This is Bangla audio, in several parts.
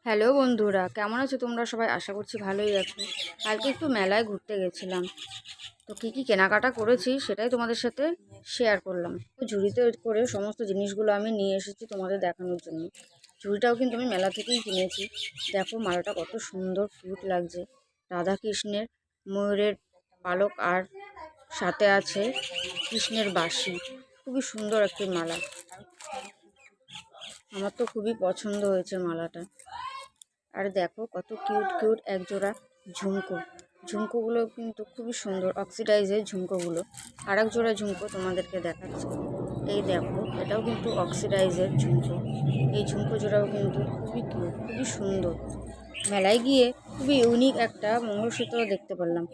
হ্যালো বন্ধুরা, কেমন আছো তোমরা সবাই? আশা করছি ভালোই আছো। কালকে একটু মেলায় ঘুরতে গেছিলাম, তো কী কী কেনাকাটা করেছি সেটাই তোমাদের সাথে শেয়ার করলাম। তো ঝুড়িতে করে সমস্ত জিনিসগুলো আমি নিয়ে এসেছি তোমাদের দেখানোর জন্য। ঝুড়িটাও কিন্তু আমি মেলা থেকেই কিনেছি। দেখো মালাটা কত সুন্দর কিউট লাগছে, রাধা কৃষ্ণের ময়ূরের পালক আর সাথে আছে কৃষ্ণের বাঁশি। খুবই সুন্দর একটি মালা, আমার তো খুবই পছন্দ হয়েছে মালাটা। আর দেখো কত কিউট কিউট একজোড়া ঝুমকো। ঝুমকোগুলো কিন্তু খুবই সুন্দর, অক্সিডাইজের ঝুমকোগুলো। আর এক জোড়া ঝুমকো তোমাদেরকে দেখাচ্ছি, এই দেখো, এটাও কিন্তু অক্সিডাইজের ঝুমকো। এই ঝুমকো জোড়াও কিন্তু খুবই কিউট, খুবই সুন্দর। মেলায় গিয়ে খুবই ইউনিক একটা মঙ্গলসূত্র দেখতে পারলাম।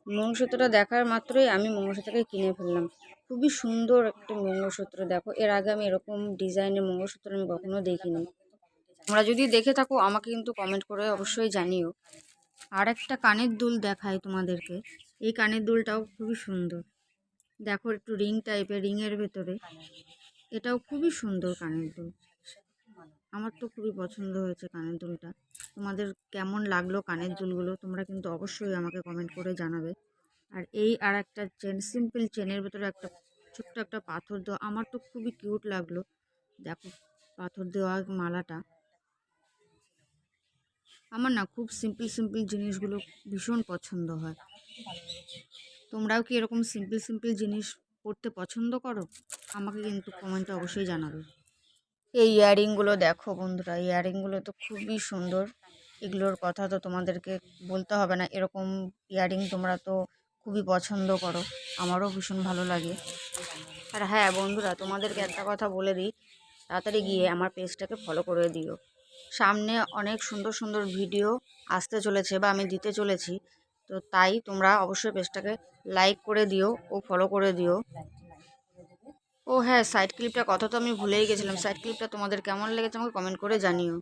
মঙ্গলসূত্রটা দেখার মাত্রই আমি মঙ্গলসূত্রটাকে কিনে ফেললাম। খুবই সুন্দর একটা মঙ্গলসূত্র, দেখো এর আগে আমি এরকম ডিজাইনের মঙ্গলসূত্র আমি কখনো দেখিনি। তোমরা যদি দেখে থাকো আমাকে কিন্তু কমেন্ট করে অবশ্যই জানিও। আর একটা কানের দুল দেখাই তোমাদেরকে। এই কানের দুলটাও খুবই সুন্দর, দেখো একটু রিং টাইপের, রিংয়ের ভেতরে। এটাও খুবই সুন্দর কানের দুল, আমার তো খুবই পছন্দ হয়েছে কানের দুলটা। তোমাদের কেমন লাগলো কানের দুলগুলো তোমরা কিন্তু অবশ্যই আমাকে কমেন্ট করে জানাবে। আর এই আর একটা চেন, সিম্পল চেনের ভেতরে একটা ছোট্ট একটা পাথর দেওয়া, আমার তো খুবই কিউট লাগলো। দেখো পাথর দেওয়া মালাটা, আমার না খুব সিম্পল সিম্পল জিনিসগুলো ভীষণ পছন্দ হয়। তোমরাও কি এরকম সিম্পল সিম্পল জিনিস পড়তে পছন্দ করো? আমাকে কিন্তু কমেন্টে অবশ্যই জানাবে। এই ইয়াররিংগুলো দেখো বন্ধুরা, ইয়াররিংগুলো তো খুবই সুন্দর। এগুলোর কথা তো তোমাদেরকে বলতে হবে না, এরকম ইয়াররিং তোমরা তো খুবই পছন্দ করো, আমারও ভীষণ ভালো লাগে। আর হ্যাঁ বন্ধুরা, তোমাদেরকে একটা কথা বলে দিই, তাড়াতাড়ি গিয়ে আমার পেজটাকে ফলো করে দিও। সামনে অনেক সুন্দর সুন্দর ভিডিও আসতে চলেছে বা আমি দিতে চলেছি, তো তাই তোমরা অবশ্যই পেজটাকে লাইক করে দিও ও ফলো করে দিও। ও হ্যাঁ, সাইড ক্লিপটার কথা তো আমি ভুলেই গেছিলাম। সাইড ক্লিপটা তোমাদের কেমন লেগেছে আমাকে কমেন্ট করে জানিও।